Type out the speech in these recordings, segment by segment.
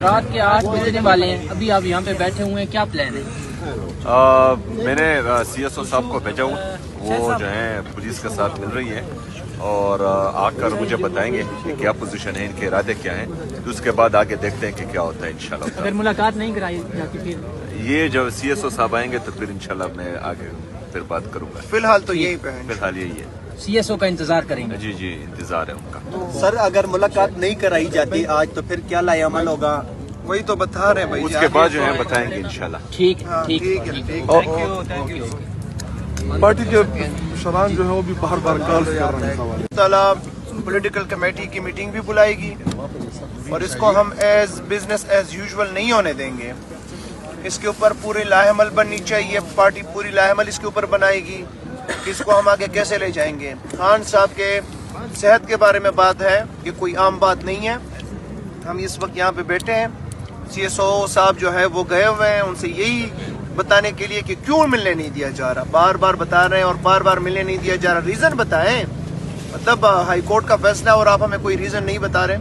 رات کے 8 بجنے والے ہیں، ابھی آپ یہاں پہ بیٹھے ہوئے ہیں، کیا پلان ہے؟ میں نے سی ایس او صاحب کو بھیجا ہوں، وہ جو ہیں پولیس کے ساتھ مل رہی ہیں اور آ کر مجھے بتائیں گے کہ کیا پوزیشن ہے، ان کے ارادے کیا ہیں، تو اس کے بعد آگے دیکھتے ہیں کہ کیا ہوتا ہے انشاءاللہ۔ اگر ملاقات نہیں کرائی جاتی پھر یہ جو سی ایس او صاحب آئیں گے تو پھر انشاءاللہ میں آگے پھر بات کروں گا۔ فی الحال تو یہی پہ فی الحال یہی ہے۔ سی ایس او کا انتظار کریں گے؟ جی جی انتظار ہے ان کا۔ سر اگر ملاقات نہیں کرائی جاتی آج تو پھر کیا لائے عمل ہوگا؟ وہی تو بتا رہے ہیں بھائی، اس کے بعد جو ہے بتائیں گے انشاءاللہ۔ ٹھیک ٹھیک تھینک یو۔ پارٹی کے شران جو ہے وہ بھی بار بار کال کر رہے ہیں۔ تعالیٰ پولیٹیکل کمیٹی کی میٹنگ بھی بلائے گی اور اس کو ہم بزنس ایز یوزول نہیں ہونے دیں گے، اس کے اوپر پورے لاہ عمل بننی چاہیے، پارٹی پوری لاہ عمل اس کے اوپر بنائے گی، اس کو ہم آگے کیسے لے جائیں گے۔ خان صاحب کے صحت کے بارے میں بات ہے، یہ کوئی عام بات نہیں ہے، ہم اس وقت یہاں پہ بیٹھے ہیں، سی ایس او صاحب جو ہے وہ گئے ہوئے ہیں، ان سے یہی بتانے کے لیے کہ کیوں ملنے نہیں دیا جا رہا، بار بار بتا رہے ہیں اور بار بار ملنے نہیں دیا جا رہا، ریزن بتائیں، مطلب ہائی کورٹ کا فیصلہ ہے اور آپ ہمیں کوئی ریزن نہیں بتا رہے،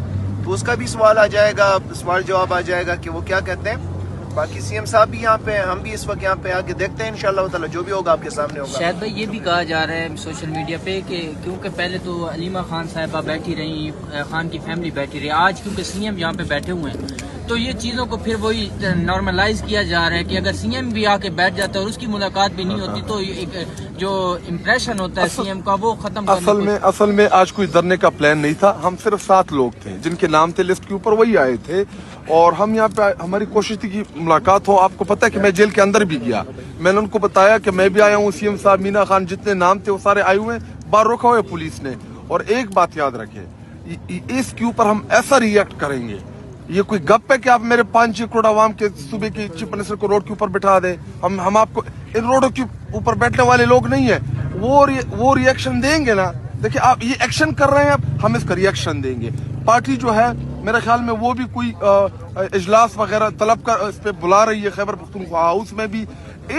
تو اس کا بھی سوال آ جائے گا، سوال جواب آ جائے گا کہ وہ کیا کہتے ہیں۔ باقی سی ایم صاحب بھی یہاں پہ ہیں، ہم بھی اس وقت یہاں پہ آگے دیکھتے ہیں انشاءاللہ تعالی جو بھی ہوگا آپ کے سامنے ہوگا۔ شاید بھائی یہ بھی کہا جا رہا ہے سوشل میڈیا پہ کہ کیونکہ پہلے تو علیمہ خان صاحبہ بیٹھی رہی، خان کی فیملی بیٹھی رہی، آج کیونکہ سی ایم یہاں پہ بیٹھے ہوئے ہیں تو یہ چیزوں کو پھر وہی نارملائز کیا جا رہا ہے کہ اگر سی ایم بھی آ کے بیٹھ جاتا ہے اور اس کی ملاقات بھی نہیں ہوتی تو ایک جو امپریشن ہوتا ہے سی ایم کا وہ ختم اصل میں آج کوئی دھرنے کا پلان نہیں تھا، ہم صرف 7 لوگ تھے جن کے نام تھے لسٹ کے اوپر، وہی آئے تھے اور ہم یہاں پہ ہماری کوشش تھی کہ ملاقات ہو۔ آپ کو پتہ ہے کہ میں جیل کے اندر بھی گیا، میں نے ان کو بتایا کہ میں بھی آیا ہوں، سی ایم صاحب، مینا خان، جتنے نام تھے وہ سارے آئے ہوئے ہیں، باہر روکا ہوا ہے پولیس نے۔ اور ایک بات یاد رکھیں، اس کے اوپر ہم ایسا ریئیکٹ کریں گے، یہ کوئی گپ ہے کہ آپ میرے 5-6 کروڑ عوام کے صوبے کے چیف منسٹر کو روڈ کے اوپر بٹھا دیں؟ ہم آپ کو ان روڈوں کے اوپر بیٹھنے والے لوگ نہیں ہیں، وہ ریئیکشن دیں گے نا۔ دیکھیں آپ یہ ایکشن کر رہے ہیں، ہم اس کا ریئیکشن دیں گے۔ پارٹی جو ہے میرے خیال میں وہ بھی کوئی اجلاس وغیرہ طلب کر اس پہ بلا رہی ہے، خیبر پختونخوا ہاؤس میں بھی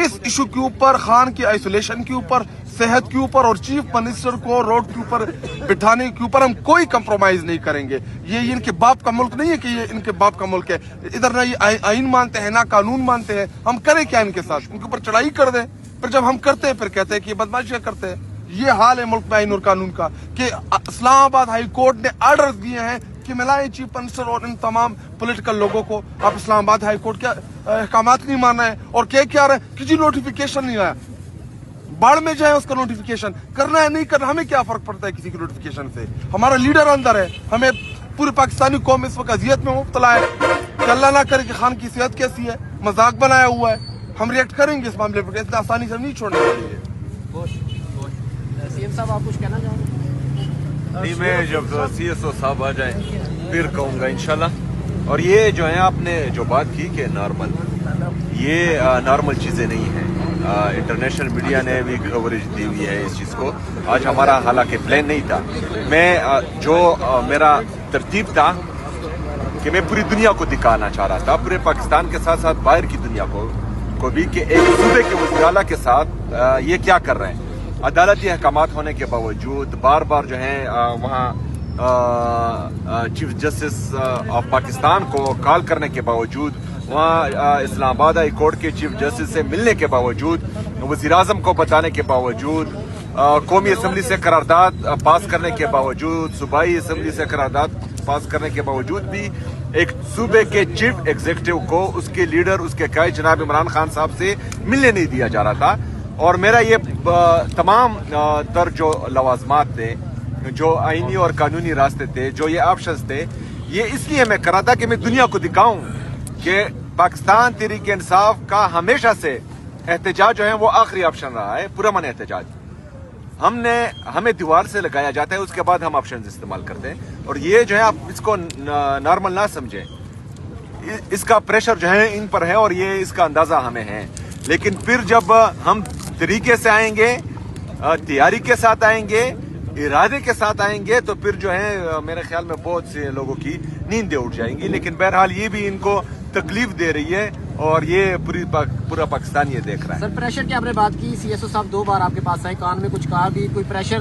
اس ایشو کے اوپر، خان کی آئسولیشن کے اوپر، صحت کے اوپر اور چیف منسٹر کو روڈ کے اوپر بٹھانے کے اوپر ہم کوئی کمپرومائز نہیں کریں گے۔ یہ ان کے باپ کا ملک نہیں ہے کہ یہ ان کے باپ کا ملک ہے، ادھر نہ یہ آئین مانتے ہیں نہ قانون مانتے ہیں، ہم کریں کیا ان کے ساتھ؟ ان کے اوپر چڑھائی کر دیں، پھر جب ہم کرتے ہیں پھر کہتے ہیں کہ یہ بدماشیاں کرتے ہیں۔ یہ حال ہے ملک میں آئین اور قانون کا کہ اسلام آباد ہائی کورٹ نے آرڈر دیے ہیں کہ ملائیں چیف منسٹر اور ان تمام پولیٹیکل لوگوں کو۔ آپ اسلام آباد ہائی کورٹ کے احکامات نہیں مان رہے ہیں اور کیا رہے ہیں کہ جی نوٹیفیکیشن نہیں آیا، باڑ میں جائے اس کا نوٹیفیکیشن کرنا ہے نہیں کرنا، ہمیں کیا فرق پڑتا ہے کسی کی نوٹیفیکیشن سے؟ ہمارا لیڈر اندر ہے، ہمیں پوری پاکستانی قوم اس وقت اذیت میں مبتلا ہے کہ اللہ نہ کرے کہ خان کی صحت کیسی ہے، مذاق بنایا ہوا ہے، ہم ریئیکٹ کریں گے اس معاملے پر، اتنا آسانی سے نہیں چھوڑنے والے ہیں۔ سی ایم صاحب آپ کچھ کہنا چاہیں گے؟ نہیں، میں جب سی ایس او صاحب آ جائیں پھر کہوں گا انشاءاللہ۔ اور یہ جو ہے آپ نے جو بات کی کہ نارمل، یہ نارمل چیزیں نہیں ہیں، انٹرنیشنل میڈیا نے بھی کوریج دی ہوئی ہے اس چیز کو۔ آج ہمارا حالانکہ پلان نہیں تھا، میں جو میرا ترتیب تھا کہ میں پوری دنیا کو دکھانا چاہ رہا تھا، پورے پاکستان کے ساتھ ساتھ باہر کی دنیا کو بھی کہ ایک صوبے کے وزیر اعلیٰ کے ساتھ یہ کیا کر رہے ہیں۔ عدالتی احکامات ہونے کے باوجود بار بار جو ہے وہاں چیف جسٹس آف پاکستان کو کال کرنے کے باوجود، وہاں اسلام آباد ہائی کورٹ کے چیف جسٹس سے ملنے کے باوجود، وزیر اعظم کو بتانے کے باوجود، قومی اسمبلی سے قرارداد پاس کرنے کے باوجود، صوبائی اسمبلی سے قرارداد پاس کرنے کے باوجود بھی ایک صوبے کے چیف ایگزیکٹو کو اس کے لیڈر، اس کے قائد جناب عمران خان صاحب سے ملنے نہیں دیا جا رہا تھا۔ اور میرا یہ تمام تر جو لوازمات تھے، جو آئینی اور قانونی راستے تھے، جو یہ آپشنز تھے، یہ اس لیے میں کرا تھا کہ میں دنیا کو دکھاؤں کہ پاکستان تحریک انصاف کا ہمیشہ سے احتجاج جو ہے وہ آخری آپشن رہا ہے، پرامن احتجاج۔ ہمیں دیوار سے لگایا جاتا ہے، اس کے بعد ہم آپشنز استعمال کرتے ہیں، اور یہ جو ہے آپ اس کو نارمل نہ سمجھیں، اس کا پریشر جو ہے ان پر ہے اور یہ اس کا اندازہ ہمیں ہے۔ لیکن پھر جب ہم طریقے سے آئیں گے، تیاری کے ساتھ آئیں گے، ارادے کے ساتھ آئیں گے، تو پھر جو ہے میرے خیال میں بہت سے لوگوں کی نیندیں اٹھ جائیں گی۔ لیکن بہرحال یہ بھی ان کو تکلیف دے رہی ہے اور یہ پورا پاکستان یہ دیکھ رہا ہے۔ سر پریشر کی آپ نے بات کی، سی ایس او صاحب 2 بار آپ کے پاس آئے، کان میں کچھ کہا بھی، کوئی پریشر